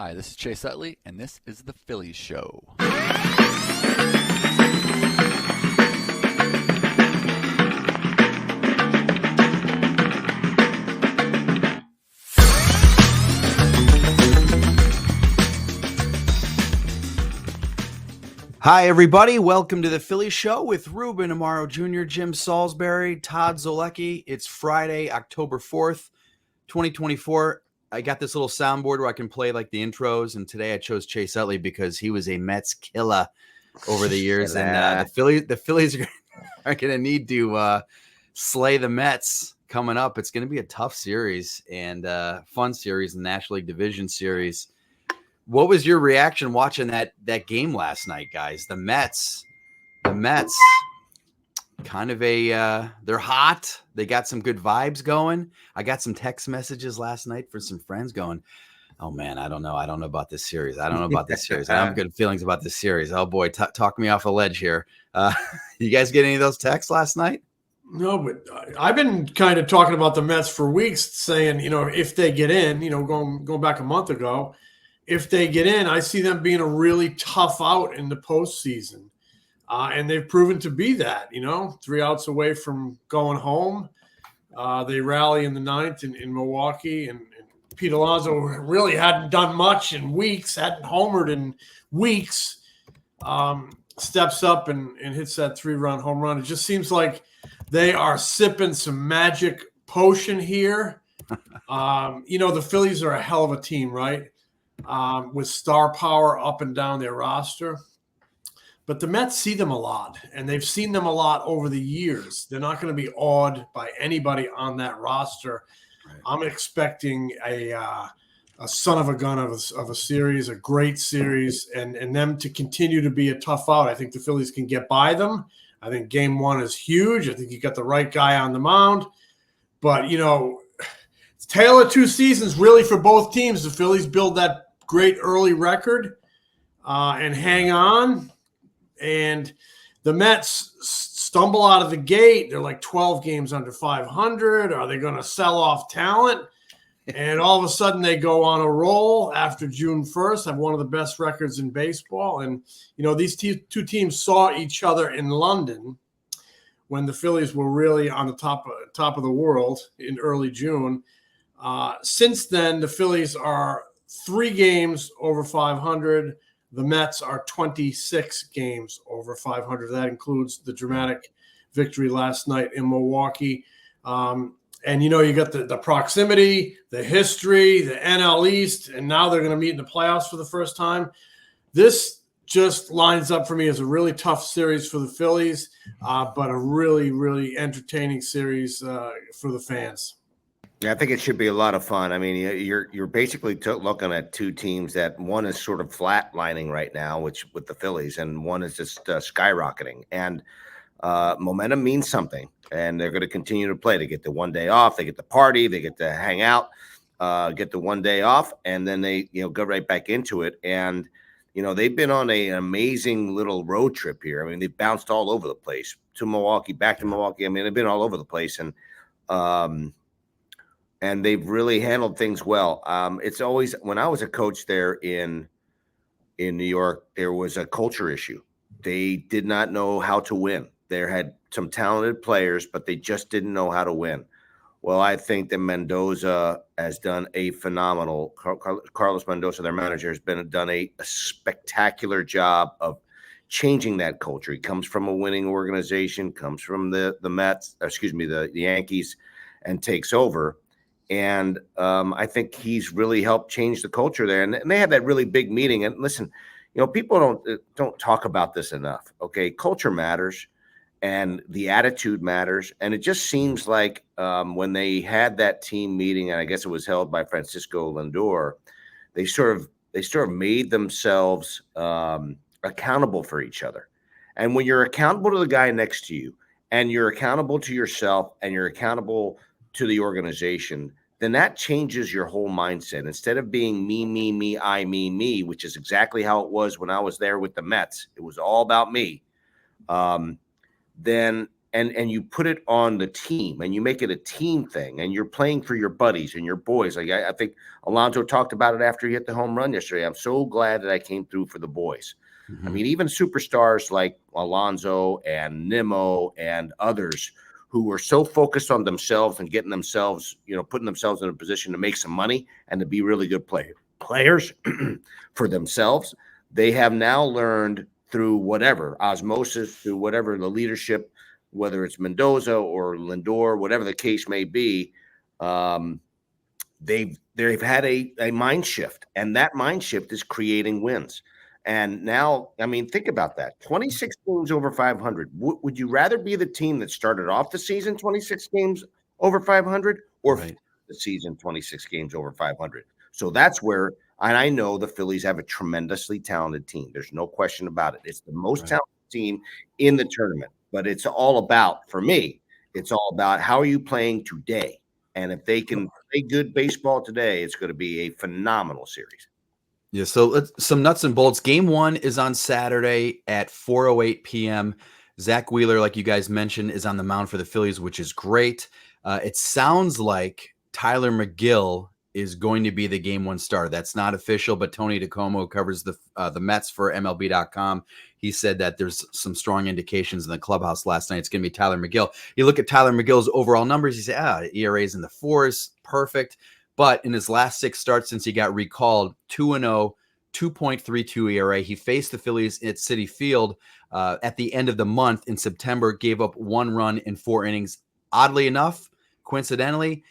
Hi, this is Chase Utley, and this is the Phillies Show. Hi, everybody. Welcome to the Phillies Show with Ruben Amaro Jr., Jim Salisbury, Todd Zolecki. It's Friday, October 4th, 2024. I got this little soundboard where I can play like the intros, and today I chose Chase Utley because he was a Mets killer over the years, and the Phillies are going to need to slay the Mets coming up. It's going to be a tough series and fun series, the National League Division Series. What was your reaction watching that game last night, guys? The Mets, kind of they're hot. They got some good vibes going. I got some text messages last night for some friends going, "Oh man, I don't know about this series. I have good feelings about this series. Oh boy, talk me off a ledge here." You guys get any of those texts last night? No, but I've been kind of talking about the Mets for weeks, saying, if they get in, going back a month ago, if they get in, I see them being a really tough out in the postseason. And they've proven to be that, 3 outs away from going home. They rally in the ninth in Milwaukee, and Pete Alonso really hadn't done much in weeks, hadn't homered in weeks, steps up and hits that 3-run home run. It just seems like they are sipping some magic potion here. The Phillies are a hell of a team, right? With star power up and down their roster. But the Mets see them a lot, and they've seen them a lot over the years. They're not going to be awed by anybody on that roster. Right. I'm expecting a son of a gun of a series, a great series, and them to continue to be a tough out. I think the Phillies can get by them. I think game one is huge. I think you got the right guy on the mound. But, it's tale of two seasons really for both teams. The Phillies build that great early record and hang on. And the Mets stumble out of the gate. They're like 12 games under 500. Are they going to sell off talent? And all of a sudden they go on a roll after June 1st, have one of the best records in baseball. And, these two teams saw each other in London when the Phillies were really on the top of the world in early June. Since then, the Phillies are 3 games over 500. The Mets are 26 games over 500. That includes the dramatic victory last night in Milwaukee. And, you got the proximity, the history, the NL East, and now they're going to meet in the playoffs for the first time. This just lines up for me as a really tough series for the Phillies, but a really, really entertaining series for the fans. Yeah, I think it should be a lot of fun. I mean, you're basically looking at two teams that one is sort of flatlining right now, which with the Phillies, and one is just skyrocketing. And momentum means something, and they're going to continue to play. They get the 1 day off, they get the party, they get to hang out, get the 1 day off, and then they go right back into it. And they've been on an amazing little road trip here. I mean, they've bounced all over the place to Milwaukee, back to Milwaukee. I mean, they've been all over the place, and they've really handled things well. It's always, when I was a coach there in New York, there was a culture issue. They did not know how to win. They had some talented players, but they just didn't know how to win. Well, I think that Mendoza has done a phenomenal. Carlos Mendoza, their manager, has done a spectacular job of changing that culture. He comes from a winning organization, comes from the Mets, the Yankees, and takes over. And I think he's really helped change the culture there. And they had that really big meeting. And listen, people don't talk about this enough. Okay, culture matters, and the attitude matters. And it just seems like when they had that team meeting, and I guess it was held by Francisco Lindor, they sort of made themselves accountable for each other. And when you're accountable to the guy next to you, and you're accountable to yourself, and you're accountable to the organization, then that changes your whole mindset. Instead of being me, I, me, which is exactly how it was when I was there with the Mets, it was all about me. Then and you put it on the team and you make it a team thing and you're playing for your buddies and your boys. Like I think Alonso talked about it after he hit the home run yesterday. I'm so glad that I came through for the boys. Mm-hmm. I mean, even superstars like Alonso and Nimmo and others who were so focused on themselves and getting themselves, putting themselves in a position to make some money and to be really good players for themselves. They have now learned through whatever osmosis, through whatever the leadership, whether it's Mendoza or Lindor, whatever the case may be, they've had a mind shift, and that mind shift is creating wins. And now, I mean, think about that: 26 games over 500. Would you rather be the team that started off the season 26 games over 500, or the season 26 games over 500? So that's where, and I know the Phillies have a tremendously talented team. There's no question about it. It's the most talented team in the tournament. But it's all about, for me, it's all about how are you playing today? And if they can play good baseball today, it's going to be a phenomenal series. Yeah, so some nuts and bolts. Game 1 is on Saturday at 4:08 p.m. Zach Wheeler, like you guys mentioned, is on the mound for the Phillies, which is great. It sounds like Tyler McGill is going to be the Game 1 starter. That's not official, but Tony DeComo, who covers the Mets for MLB.com, he said that there's some strong indications in the clubhouse last night. It's going to be Tyler McGill. You look at Tyler McGill's overall numbers, you say, ERA's in the 4s, perfect. But in his last 6 starts since he got recalled, 2-0, 2.32 ERA. He faced the Phillies at Citi Field at the end of the month in September, gave up 1 run in 4 innings. Oddly enough, coincidentally,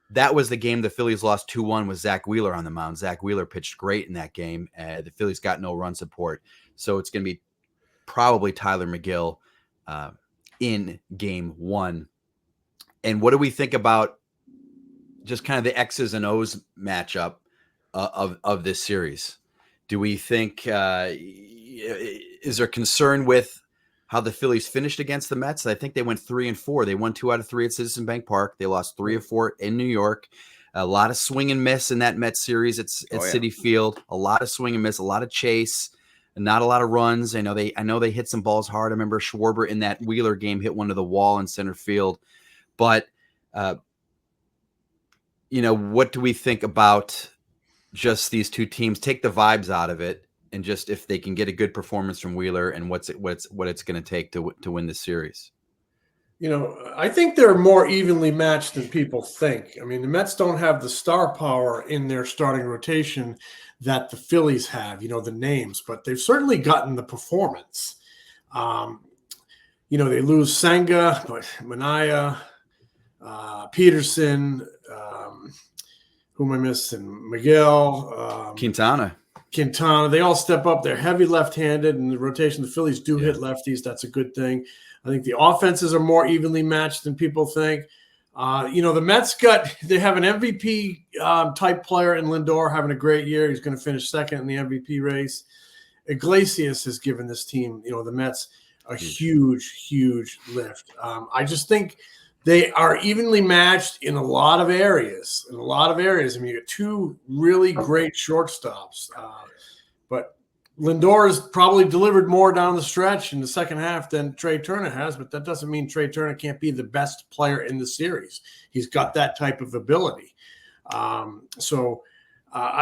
that was the game the Phillies lost 2-1 with Zach Wheeler on the mound. Zach Wheeler pitched great in that game. The Phillies got no run support. So it's going to be probably Tyler McGill in Game 1. And what do we think about just kind of the X's and O's matchup of this series? Do we think is there concern with how the Phillies finished against the Mets? I think they went 3-4. They won 2 out of 3 at Citizen Bank Park. They lost 3 of 4 in New York. A lot of swing and miss in that Mets series at Citi Field. A lot of swing and miss, a lot of chase, and not a lot of runs. I know they hit some balls hard. I remember Schwarber in that Wheeler game hit one to the wall in center field. But what do we think about just these two teams? Take the vibes out of it, and just if they can get a good performance from Wheeler, and what it's going to take to win this series. I think they're more evenly matched than people think. I mean, the Mets don't have the star power in their starting rotation that the Phillies have, the names, but they've certainly gotten the performance. They lose Senga, but Manaea, Peterson, who am I missing? McGill, Quintana. They all step up. They're heavy left-handed in the rotation. The Phillies do hit lefties. That's a good thing. I think the offenses are more evenly matched than people think. The Mets they have an MVP type player in Lindor having a great year. He's going to finish second in the MVP race. Iglesias has given this team, the Mets, a huge, huge lift. I just think they are evenly matched in a lot of areas. I mean, you got 2 really great shortstops. But Lindor has probably delivered more down the stretch in the second half than Trey Turner has, but that doesn't mean Trey Turner can't be the best player in the series. He's got that type of ability. I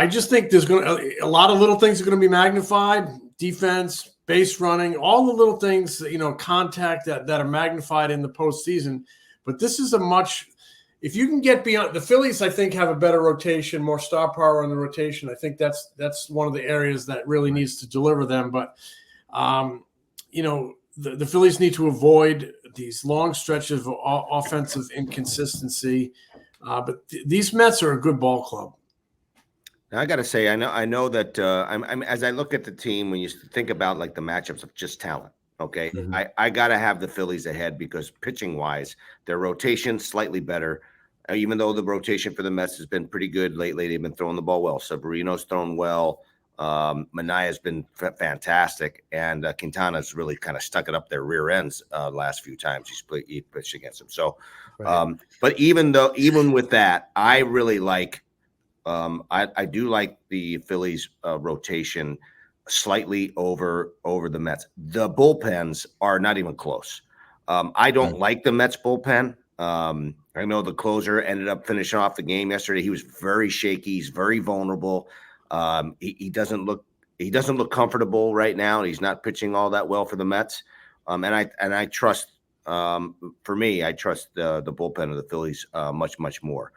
just think there's a lot of little things are going to be magnified: defense, base running, all the little things, contact that are magnified in the postseason. But this is if you can get beyond the Phillies, I think have a better rotation, more star power in the rotation. I think that's one of the areas that really needs to deliver them. But, the Phillies need to avoid these long stretches of offensive inconsistency. But these Mets are a good ball club. Now, I got to say, I know that I'm as I look at the team, when you think about like the matchups of just talent. Okay, I got to have the Phillies ahead because pitching-wise, their rotation slightly better. Even though the rotation for the Mets has been pretty good lately, they've been throwing the ball well. Severino's thrown well. Manaea's been fantastic, and Quintana's really kind of stuck it up their rear ends last few times he pitched against them. So, but even with that, I really like. I do like the Phillies rotation slightly over the Mets. The bullpens are not even close. I don't like the Mets bullpen. I know the closer ended up finishing off the game yesterday. He was very shaky. He's very vulnerable. He doesn't look comfortable right now. He's not pitching all that well for the Mets. And I trust. For me, I trust the bullpen of the Phillies much more.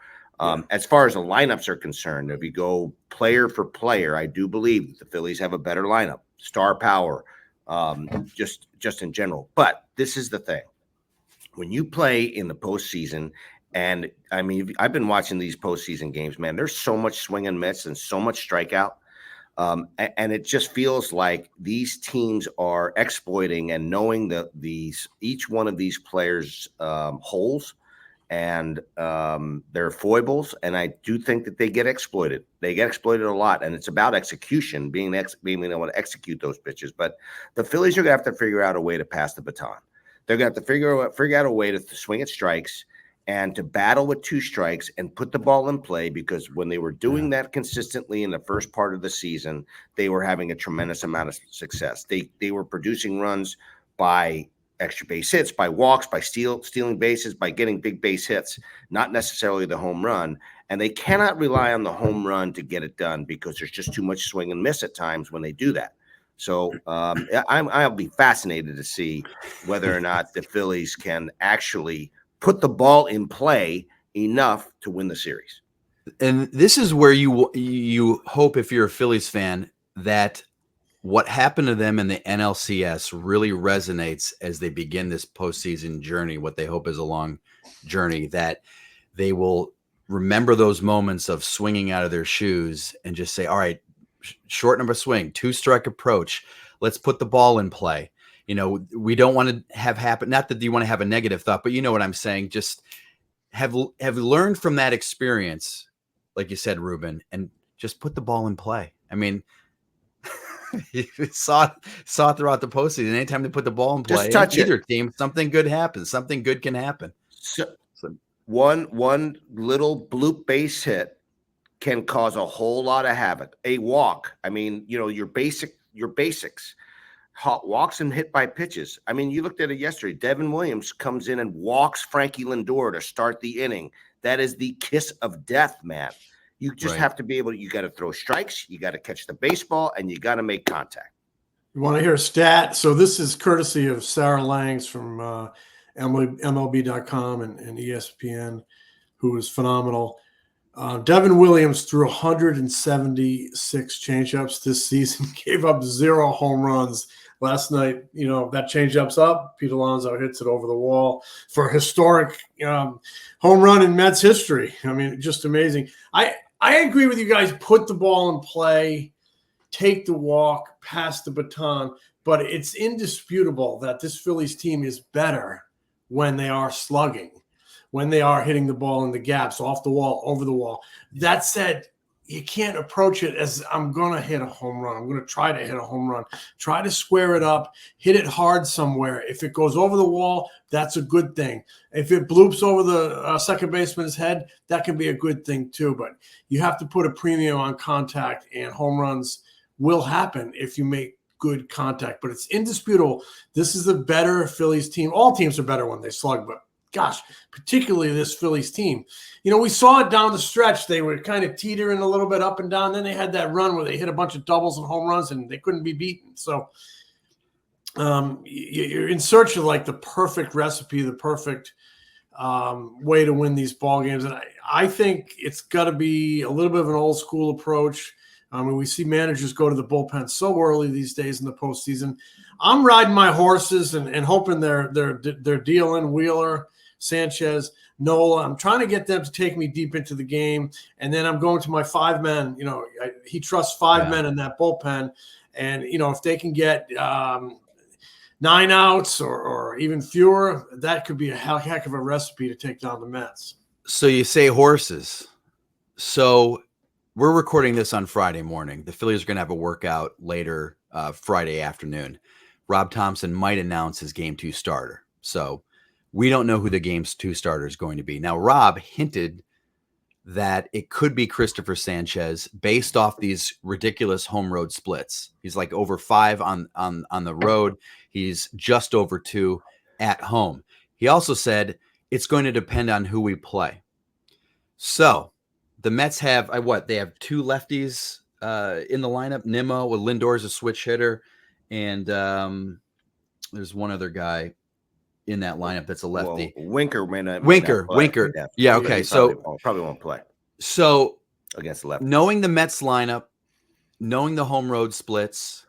As far as the lineups are concerned, if you go player for player, I do believe that the Phillies have a better lineup, star power, just in general. But this is the thing. When you play in the postseason, and I mean, I've been watching these postseason games, man, there's so much swing and miss and so much strikeout. And it just feels like these teams are exploiting and knowing that each one of these players' holes and their foibles. And I do think that they get exploited. They get exploited a lot. And it's about execution, being able to execute those pitches. But the Phillies are going to have to figure out a way to pass the baton. They're going to have to figure out a way to swing at strikes and to battle with 2 strikes and put the ball in play, because when they were doing that consistently in the first part of the season, they were having a tremendous amount of success. They were producing runs by extra base hits, by walks, by stealing bases, by getting big base hits, not necessarily the home run. And they cannot rely on the home run to get it done, because there's just too much swing and miss at times when they do that. So I'll be fascinated to see whether or not the Phillies can actually put the ball in play enough to win the series. And this is where you hope, if you're a Phillies fan, that what happened to them in the NLCS really resonates as they begin this postseason journey, what they hope is a long journey, that they will remember those moments of swinging out of their shoes and just say, all right, short number swing, 2-strike approach. Let's put the ball in play. You know, we don't want to have happen. Not that you want to have a negative thought, but you know what I'm saying. Just have learned from that experience, like you said, Ruben, and just put the ball in play. I mean, you saw throughout the postseason. Anytime they put the ball in play, either team, something good happens. Something good can happen. So one little bloop base hit can cause a whole lot of havoc. A walk. I mean, you know, your basics. Hot walks and hit by pitches. I mean, you looked at it yesterday. Devin Williams comes in and walks Frankie Lindor to start the inning. That is the kiss of death, man. You just have to be able to, you got to throw strikes, you got to catch the baseball, and you got to make contact. You want to hear a stat? So this is courtesy of Sarah Langs from MLB.com and ESPN, who is phenomenal. Devin Williams threw 176 changeups this season, gave up 0 home runs. Last night, you know, that changeup's up. Pete Alonso hits it over the wall for historic home run in Mets history. I mean, just amazing. I agree with you guys. Put the ball in play, take the walk, pass the baton. But it's indisputable that this Phillies team is better when they are slugging, when they are hitting the ball in the gaps, off the wall, over the wall. That said, you can't approach it as I'm going to hit a home run. I'm going to try to hit a home run. Try to square it up, hit it hard somewhere. If it goes over the wall, that's a good thing. If it bloops over the second baseman's head, that can be a good thing too. But you have to put a premium on contact, and home runs will happen if you make good contact. But it's indisputable. This is the better Phillies team. All teams are better when they slug, but gosh, particularly this Phillies team. You know, we saw it down the stretch. They were kind of teetering a little bit up and down. Then they had that run where they hit a bunch of doubles and home runs, and they couldn't be beaten. So you're in search of like the perfect recipe, the perfect way to win these ball games. And I think it's got to be a little bit of an old school approach. I mean, we see managers go to the bullpen so early these days in the postseason. I'm riding my horses and hoping they're dealing Wheeler, Sanchez, Nola. I'm trying to get them to take me deep into the game. And then I'm going to my 5 men. You know, he trusts 5 men in that bullpen. And, you know, if they can get 9 outs or even fewer, that could be a heck of a recipe to take down the Mets. So you say horses. So we're recording this on Friday morning. The Phillies are going to have a workout later Friday afternoon. Rob Thompson might announce his Game 2 starter. So we don't know who the Game 2 starter is going to be. Now, Rob hinted that it could be Christopher Sanchez based off these ridiculous home road splits. He's like over 5 on the road. He's just over 2 at home. He also said it's going to depend on who we play. So the Mets have they have two lefties in the lineup. Nimmo with Lindor's a switch hitter, and there's one other guy in that lineup that's a lefty. Well, Winker may not Winker. play. Yeah, okay. He So probably won't play. So against left. Knowing the Mets lineup, knowing the home road splits,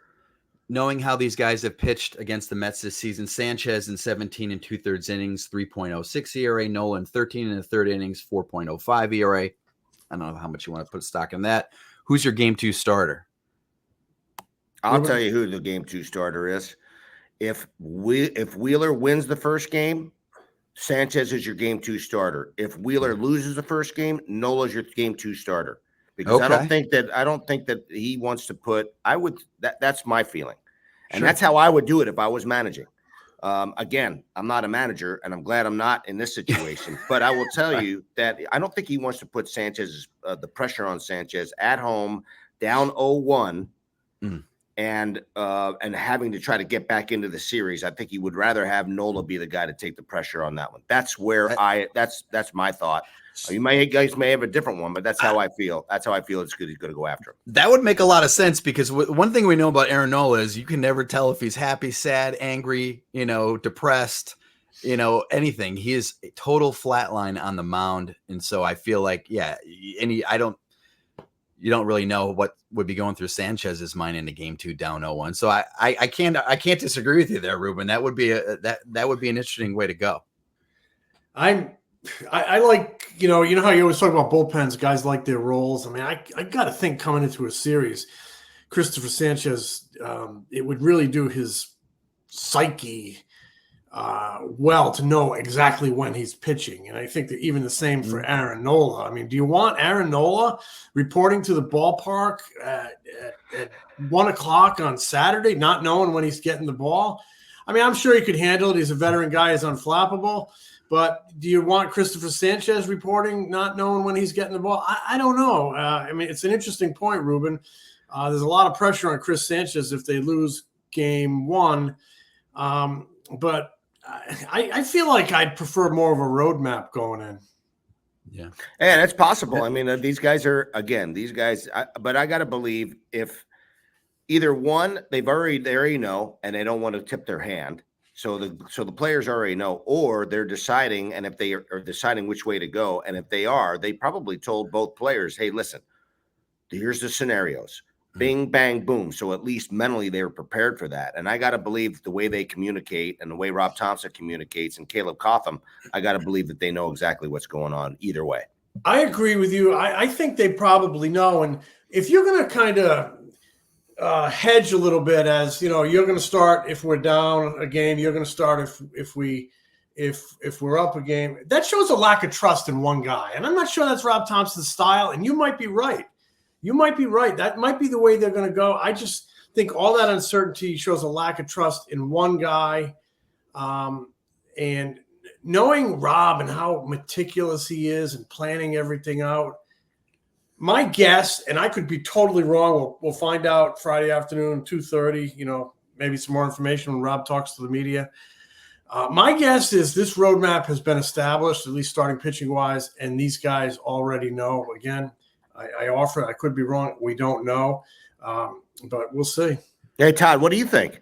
knowing how these guys have pitched against the Mets this season, Sanchez in 17 and 2/3 innings, 3.06 ERA, Nolan 13 and a third innings, 4.05 ERA. I don't know how much you want to put stock in that. Who's your game 2 starter? I'll tell you who the game 2 starter is. If Wheeler wins the first game, Sanchez is your game 2 starter. If Wheeler loses the first game, Nola's your game 2 starter. Because I don't think that he wants to put. That's my feeling, and that's how I would do it if I was managing. Again, I'm not a manager, and I'm glad I'm not in this situation. But I will tell you that I don't think he wants to put the pressure on Sanchez at home, down 0-1, and having to try to get back into the series. I think he would rather have Nola be the guy to take the pressure on that one. That's where that's my thought. You guys may have a different one, but that's how I feel. That's how I feel. It's good. He's going to go after him. That would make a lot of sense because one thing we know about Aaron Nola is you can never tell if he's happy, sad, angry, depressed, anything. He is a total flatline on the mound, and so I feel like you don't really know what would be going through Sanchez's mind in the game 2 down 0-1. So I can't disagree with you there, Ruben. That would be that would be an interesting way to go. I like, how you always talk about bullpens, guys like their roles. I mean, I got to think coming into a series, Christopher Sanchez, it would really do his psyche well to know exactly when he's pitching. And I think that even the same for Aaron Nola. I mean, do you want Aaron Nola reporting to the ballpark at 1 o'clock on Saturday, not knowing when he's getting the ball? I mean, I'm sure he could handle it. He's a veteran guy. He's unflappable. But do you want Christopher Sanchez reporting, not knowing when he's getting the ball? I don't know. I mean, it's an interesting point, Ruben. There's a lot of pressure on Chris Sanchez if they lose game 1. But I feel like I'd prefer more of a roadmap going in. Yeah. And it's possible. I mean, these guys, but I got to believe if either one, they already know, and they don't want to tip their hand. So the players already know, or they're deciding, and if they are deciding which way to go, and if they are, they probably told both players, hey, listen, here's the scenarios. Bing, bang, boom. So at least mentally they were prepared for that. And I got to believe the way they communicate and the way Rob Thompson communicates and Caleb Cotham, I got to believe that they know exactly what's going on either way. I agree with you. I think they probably know. And if you're going to kind of hedge a little bit, as you're going to start if we're down a game, you're going to start if we're up a game. That shows a lack of trust in one guy, and I'm not sure that's Rob Thompson's style. And you might be right. That might be the way they're going to go. I just think all that uncertainty shows a lack of trust in one guy, and knowing Rob and how meticulous he is and planning everything out. My guess, and I could be totally wrong, we'll find out Friday afternoon, 2:30, maybe some more information when Rob talks to the media. My guess is this roadmap has been established, at least starting pitching-wise, and these guys already know. Again, I could be wrong. We don't know, but we'll see. Hey, Todd, what do you think?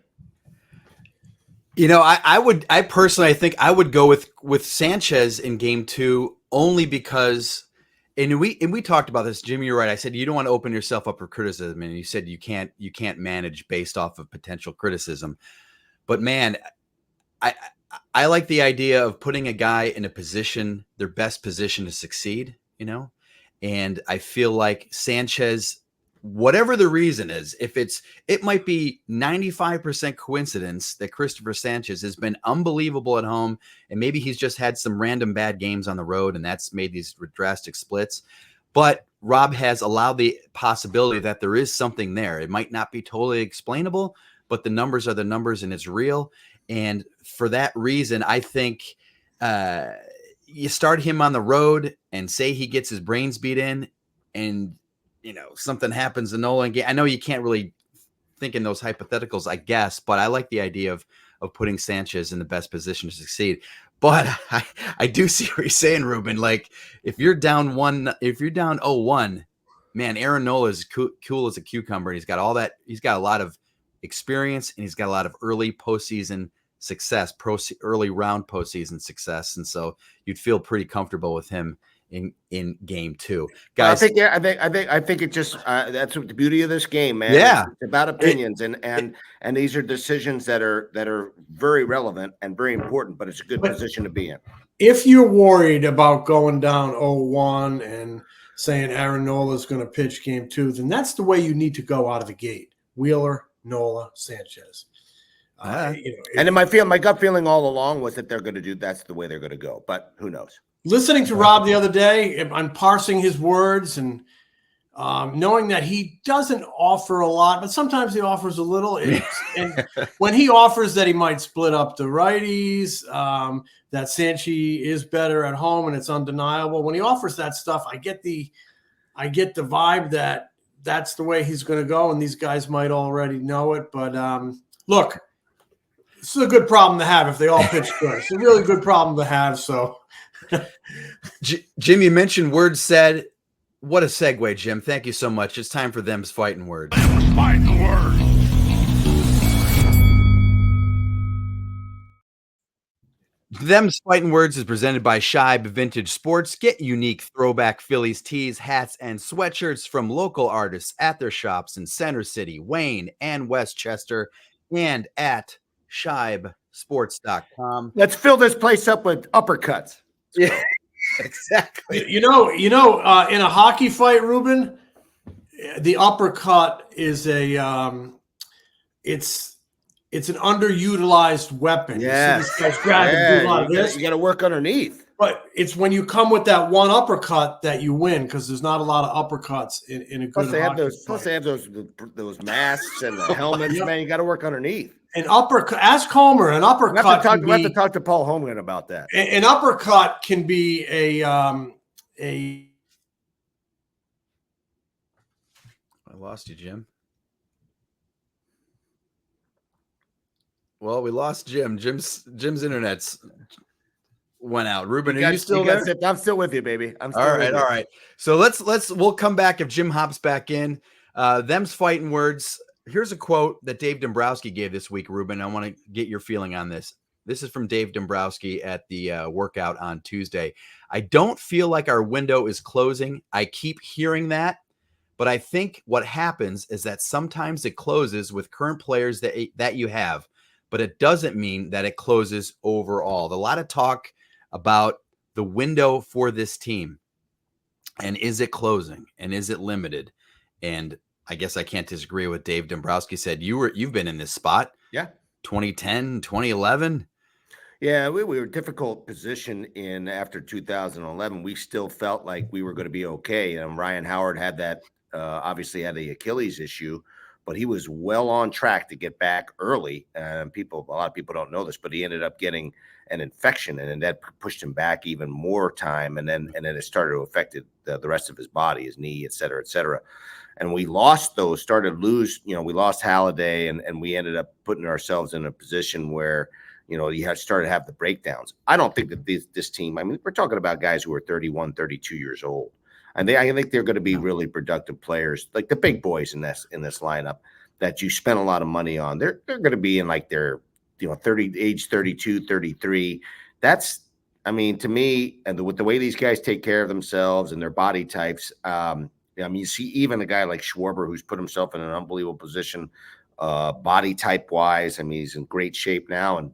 I personally think I would go with Sanchez in game 2 only because – and we talked about this, Jimmy. You're right. I said you don't want to open yourself up for criticism, and you said you can't manage based off of potential criticism. But man, I like the idea of putting a guy in a position, their best position to succeed. And I feel like Sanchez, whatever the reason is, it might be 95% coincidence that Christopher Sanchez has been unbelievable at home, and maybe he's just had some random bad games on the road, and that's made these drastic splits. But Rob has allowed the possibility that there is something there. It might not be totally explainable, but the numbers are the numbers, and it's real. And for that reason, I think you start him on the road and say he gets his brains beat in, and something happens to Nolan. I know you can't really think in those hypotheticals, I guess, but I like the idea of of putting Sanchez in the best position to succeed. But I do see what you're saying, Ruben. Like if you're down 0-1, man, Aaron Nola is cool as a cucumber. And he's got all that. He's got a lot of experience and he's got a lot of early postseason success, early round postseason success. And so you'd feel pretty comfortable with him in game 2, guys. I think it just that's the beauty of this game, man. Yeah, it's about opinions, and these are decisions that are very relevant and very important. But it's a good position to be in. If you're worried about going down 0-1 and saying Aaron Nola is going to pitch game 2, then that's the way you need to go out of the gate. Wheeler, Nola, Sanchez. And in my gut feeling all along was that they're going to do. That's the way they're going to go. But who knows? Listening to Rob the other day, I'm parsing his words and knowing that he doesn't offer a lot, but sometimes he offers a little. And when he offers that he might split up the righties, that Sanchi is better at home and it's undeniable. When he offers that stuff, I get the vibe that that's the way he's going to go, and these guys might already know it. But look, this is a good problem to have if they all pitch good. It's a really good problem to have. So. Jim, you mentioned words said. What a segue, Jim. Thank you so much. It's time for Them's Fighting Words. Fighting Words. Them's Fighting Words is presented by Shibe Vintage Sports. Get unique throwback Phillies tees, hats, and sweatshirts from local artists at their shops in Center City, Wayne, and Westchester, and at shibesports.com. Let's fill this place up with uppercuts. Yeah, exactly. You know, in a hockey fight, Ruben, the uppercut is it's an underutilized weapon. Yeah, you got to work underneath. But it's when you come with that one uppercut that you win, because there's not a lot of uppercuts in a good. Plus they have those masks and the helmets. Man, you got to work underneath. An uppercut. Ask Homer. An uppercut. We have to talk to Paul Holmgren about that. An uppercut can be a. I lost you, Jim. Well, we lost Jim. Jim's internet's went out. Ruben, are you still there? I'm still with you, baby. I'm still all right. So we'll come back if Jim hops back in. Them's Fighting Words. Here's a quote that Dave Dombrowski gave this week, Ruben. I want to get your feeling on this. This is from Dave Dombrowski at the workout on Tuesday. I don't feel like our window is closing. I keep hearing that, but I think what happens is that sometimes it closes with current players that you have, but it doesn't mean that it closes overall. A lot of talk about the window for this team, and is it closing, and is it limited? And I guess I can't disagree with Dave Dombrowski said. You've been in this spot. Yeah. 2010, 2011. Yeah, we were a difficult position in after 2011. We still felt like we were going to be okay. Ryan Howard had that, obviously had the Achilles issue, but he was well on track to get back early. A lot of people don't know this, but he ended up getting an infection, and that pushed him back even more time. And then it started to affect the rest of his body, his knee, et cetera, et cetera. And we lost those, we lost Halladay, and we ended up putting ourselves in a position where, you started to have the breakdowns. I don't think that this team, we're talking about guys who are 31, 32 years old. And I think they're going to be really productive players, like the big boys in this lineup that you spent a lot of money on. They're going to be in like their, age 32, 33. That's, to me, and with the way these guys take care of themselves and their body types, you see even a guy like Schwarber, who's put himself in an unbelievable position, body type wise. He's in great shape now, and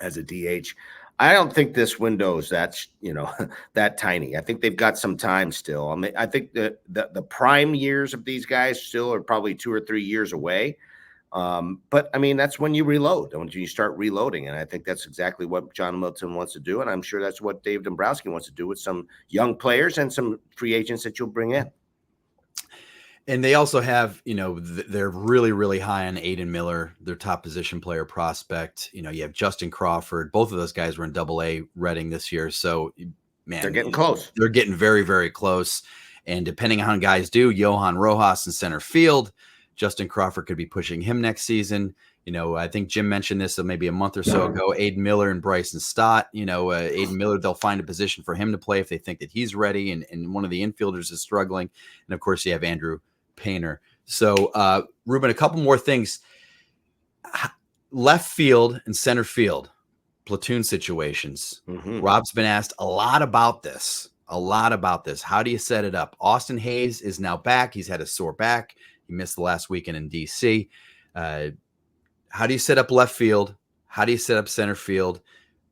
as a DH, I don't think this window is that tiny. I think they've got some time still. I think that the prime years of these guys still are probably 2 or 3 years away. But that's when you reload, when you start reloading. And I think that's exactly what John Middleton wants to do. And I'm sure that's what Dave Dombrowski wants to do with some young players and some free agents that you'll bring in. And they also have, they're really, really high on Aiden Miller, their top position player prospect. You have Justin Crawford. Both of those guys were in Double-A Reading this year. So, man, they're getting close. They're getting very, very close. And depending on how guys do, Johan Rojas in center field, Justin Crawford could be pushing him next season. I think Jim mentioned this maybe a month or so ago. Aiden Miller and Bryson Stott. Aiden Miller, they'll find a position for him to play if they think that he's ready, and one of the infielders is struggling. And of course, you have Andrew Painter. So, Ruben, a couple more things. Left field and center field, platoon situations. Mm-hmm. Rob's been asked a lot about this. How do you set it up? Austin Hayes is now back. He's had a sore back. He missed the last weekend in D.C. How do you set up left field? How do you set up center field?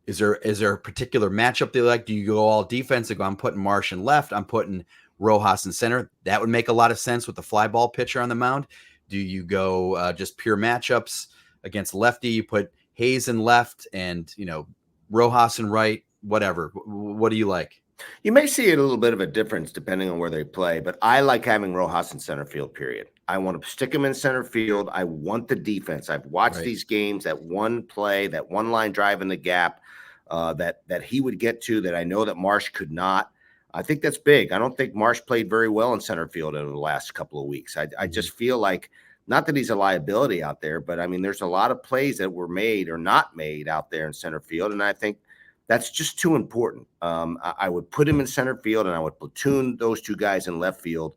Is there a particular matchup they like? Do you go all defensive? I'm putting Marsh in left. I'm putting Rojas in center. That would make a lot of sense with the fly ball pitcher on the mound. Do you go just pure matchups against lefty? You put Hayes in left and, Rojas in right, whatever. What do you like? You may see a little bit of a difference depending on where they play, but I like having Rojas in center field, period. I want to stick him in center field. I want the defense. I've watched these games, that one play, that one line drive in the gap that he would get to that I know that Marsh could not. I think that's big. I don't think Marsh played very well in center field in the last couple of weeks. I just feel like, not that he's a liability out there, but I mean, there's a lot of plays that were made or not made out there in center field. And I think that's just too important. I would put him in center field and I would platoon those two guys in left field.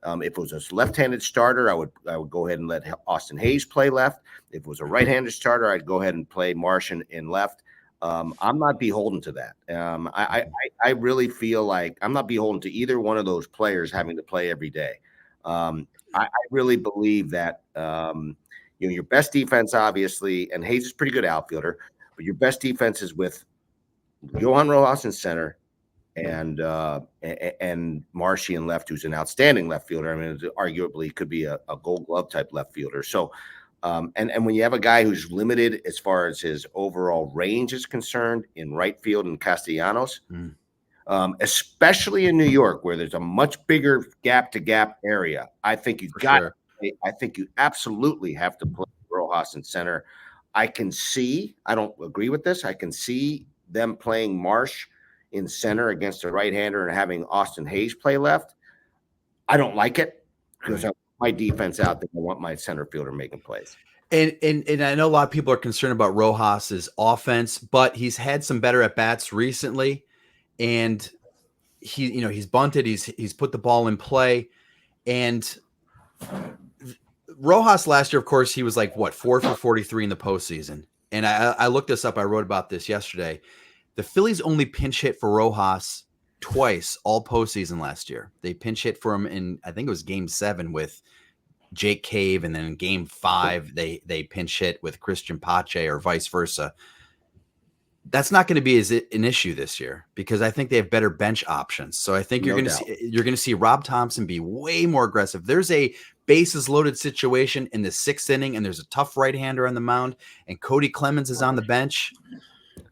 If it was a left-handed starter, I would go ahead and let Austin Hayes play left. If it was a right-handed starter, I'd go ahead and play Marsh in left. I'm not beholden to that. I really feel like I'm not beholden to either one of those players having to play every day. I really believe that your best defense, obviously, and Hayes is a pretty good outfielder, but your best defense is with Johan Rojas in center and Marshy in left, who's an outstanding left fielder. I mean, arguably could be a Gold Glove type left fielder. So, and when you have a guy who's limited as far as his overall range is concerned in right field and Castellanos, especially in New York, where there's a much bigger gap-to-gap area, I think I think you absolutely have to play Rojas in center. I don't agree with this. I can see them playing Marsh in center against a right-hander and having Austin Hayes play left. I don't like it because I want my defense out there. I want my center fielder making plays. And I know a lot of people are concerned about Rojas's offense, but he's had some better at-bats recently. And he's bunted, he's put the ball in play. And Rojas last year, of course, he was like 4 for 43 in the postseason. And I looked this up. I wrote about this yesterday. The Phillies only pinch hit for Rojas twice all postseason last year. They pinch hit for him in, I think it was Game 7 with Jake Cave, and then in Game 5 they pinch hit with Christian Pache or vice versa. That's not going to be an issue this year because I think they have better bench options. So I think you're going to see Rob Thompson be way more aggressive. There's a bases loaded situation in the 6th inning, and there's a tough right-hander on the mound, and Cody Clemens is on the bench.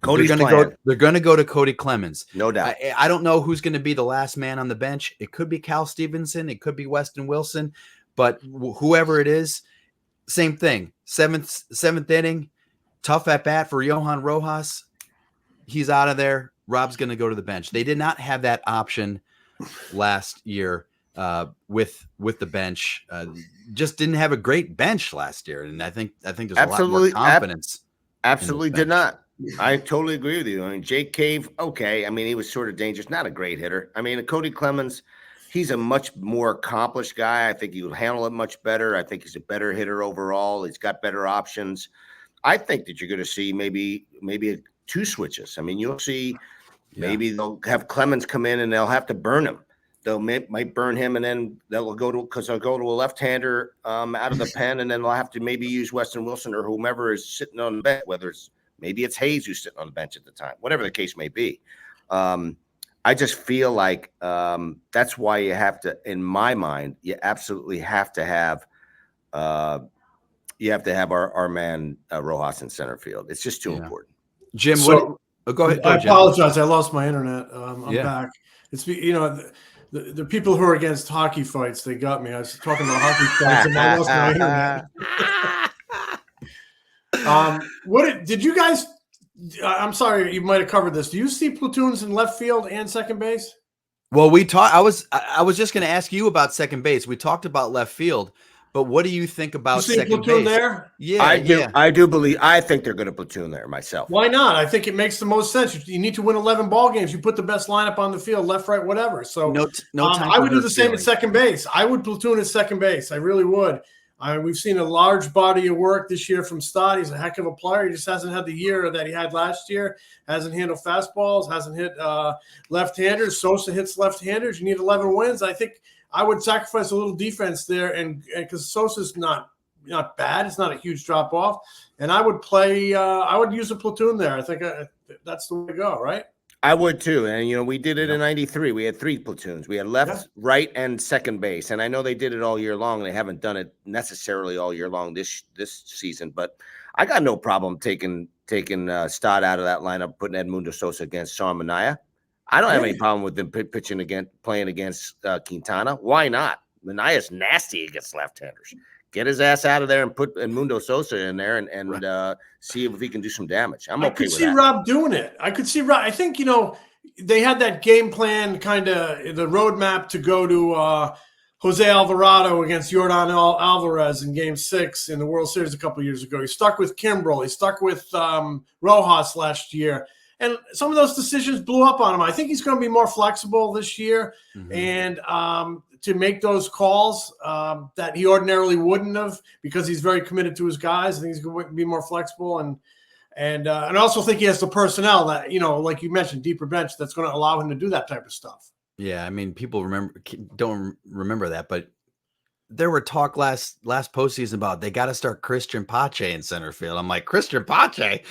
They're going to go to Cody Clemens. No doubt. I don't know who's going to be the last man on the bench. It could be Cal Stevenson. It could be Weston Wilson. But whoever it is, same thing. Seventh inning, tough at bat for Johan Rojas. He's out of there. Rob's going to go to the bench. They did not have that option last year with the bench. Just didn't have a great bench last year, and I think there's a lot more confidence. Absolutely did not. I totally agree with you. I mean, Jake Cave, okay. I mean, he was sort of dangerous, not a great hitter. I mean, Cody Clemens, he's a much more accomplished guy. I think he would handle it much better. I think he's a better hitter overall. He's got better options. I think that you're going to see maybe 2 switches. I mean, you'll see maybe they'll have Clemens come in and they'll have to burn him. They'll might burn him, and then they'll go to a left-hander out of the pen, and then they'll have to maybe use Weston Wilson or whomever is sitting on the bench, whether maybe it's Hayes who's sitting on the bench at the time, whatever the case may be. I just feel like that's why you have to, in my mind, you absolutely have to have our man Rojas in center field. It's just too important. Jim, go ahead. I Jim. apologize. I lost my internet. I'm back. It's the people who are against hockey fights. They got me. I was talking about hockey fights and I lost my internet. Did you guys? I'm sorry, you might have covered this. Do you see platoons in left field and second base? Well, we talked. I was just going to ask you about second base. We talked about left field, But what do you think about You see a second platoon base? there? Yeah, I do believe. I think they're going to platoon there myself. Why not? I think it makes the most sense. You need to win 11 ball games. You put the best lineup on the field, left, right, whatever. So no time. I would do the same at second base. I would platoon at second base. I really would. We've seen a large body of work this year from Stott. He's a heck of a player. He just hasn't had the year that he had last year. Hasn't handled fastballs. Hasn't hit left-handers. Sosa hits left-handers. You need 11 wins. I think I would sacrifice a little defense there, and because Sosa's not bad. It's not a huge drop off, and I would play. I would use a platoon there. I think that's the way to go, right? I would too, and we did it in '93. We had 3 platoons. We had left, right, and second base, and I know they did it all year long. They haven't done it necessarily all year long this season, but I got no problem taking Stott out of that lineup, putting Edmundo Sosa against Sean Manaea. I don't have any problem with them playing against Quintana. Why not? Manaea's nasty against left-handers. Get his ass out of there and put Edmundo Sosa in there and see if he can do some damage. I could see Rob doing it. I could see Rob. I think, they had that game plan, kind of the roadmap to go to Jose Alvarado against Yordan Alvarez in Game 6 in the World Series a couple of years ago. He stuck with Kimbrel. He stuck with Rojas last year. And some of those decisions blew up on him. I think he's going to be more flexible this year and to make those calls that he ordinarily wouldn't have, because he's very committed to his guys. I think he's going to be more flexible. And I also think he has the personnel that, like you mentioned, deeper bench, that's going to allow him to do that type of stuff. Yeah, I mean, people don't remember that, but there were talk last postseason about they got to start Christian Pache in center field. I'm like, Christian Pache?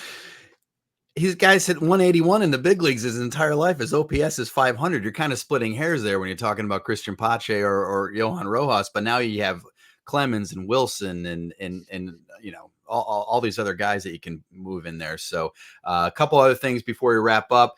His guys hit 181 in the big leagues his entire life. His OPS is 500. You're kind of splitting hairs there when you're talking about Christian Pache or Johan Rojas. But now you have Clemens and Wilson and all these other guys that you can move in there. So a couple other things before we wrap up.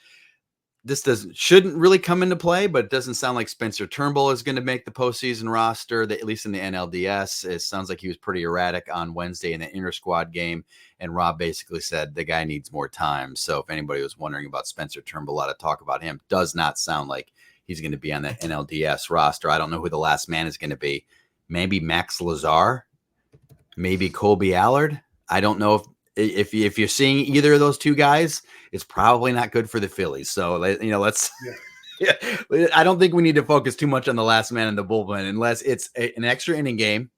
This shouldn't really come into play, but it doesn't sound like Spencer Turnbull is going to make the postseason roster, at least in the NLDS. It sounds like he was pretty erratic on Wednesday in the inter-squad game, and Rob basically said the guy needs more time. So if anybody was wondering about Spencer Turnbull, a lot of talk about him, does not sound like he's going to be on the NLDS roster. I don't know who the last man is going to be. Maybe Max Lazar, maybe Colby Allard. I don't know if you're seeing either of those two guys, it's probably not good for the Phillies. So, let's. Yeah. I don't think we need to focus too much on the last man in the bullpen unless it's an extra inning game,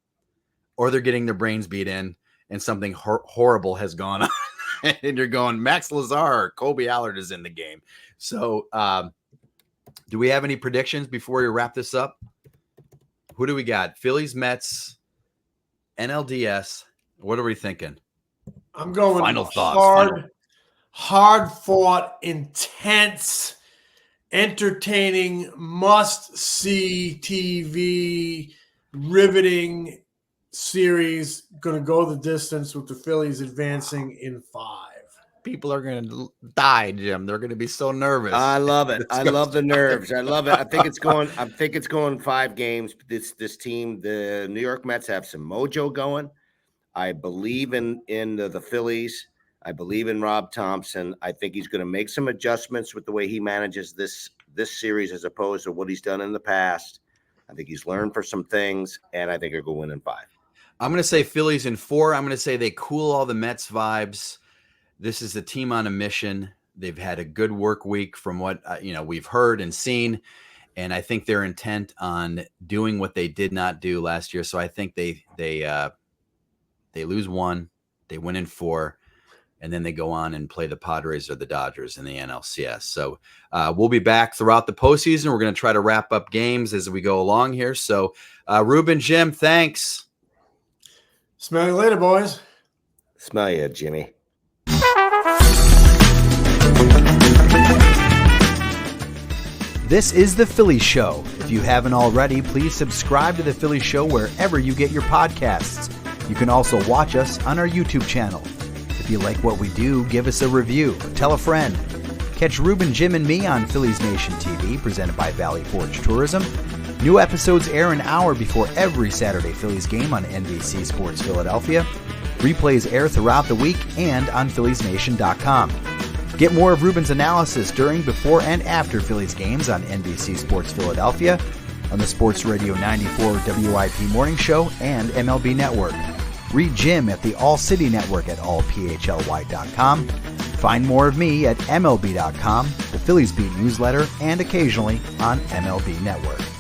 or they're getting their brains beat in and something horrible has gone on, and you're going Max Lazar or Colby Allard is in the game. So, do we have any predictions before we wrap this up? Who do we got? Phillies, Mets, NLDS. What are we thinking? I'm going final thoughts. Hard fought, intense, entertaining, must see TV, riveting series. Going to go the distance with the Phillies advancing in 5. People are going to die, Jim. They're going to be so nervous. I love it. I love the nerves. I love it. I think it's going 5 games. This team, the New York Mets, have some mojo going. I believe in the Phillies. I believe in Rob Thompson. I think he's going to make some adjustments with the way he manages this series as opposed to what he's done in the past. I think he's learned for some things, and I think they're going to win in 5. I'm going to say Phillies in 4. I'm going to say they cool all the Mets vibes. This is a team on a mission. They've had a good work week from what we've heard and seen, and I think they're intent on doing what they did not do last year. So I think they lose 1, they win in 4, and then they go on and play the Padres or the Dodgers in the NLCS. So we'll be back throughout the postseason. We're going to try to wrap up games as we go along here. So Ruben, Jim, thanks. Smell you later, boys. Smell you, Jimmy. This is The Phillies Show. If you haven't already, please subscribe to The Phillies Show wherever you get your podcasts. You can also watch us on our YouTube channel. If you like what we do, give us a review. Tell a friend. Catch Ruben, Jim, and me on Phillies Nation TV, presented by Valley Forge Tourism. New episodes air an hour before every Saturday Phillies game on NBC Sports Philadelphia. Replays air throughout the week and on PhilliesNation.com. Get more of Ruben's analysis during, before, and after Phillies games on NBC Sports Philadelphia, on the Sports Radio 94 WIP Morning Show and MLB Network. Read Jim at the All City Network at allphly.com. Find more of me at MLB.com, the Phillies Beat newsletter, and occasionally on MLB Network.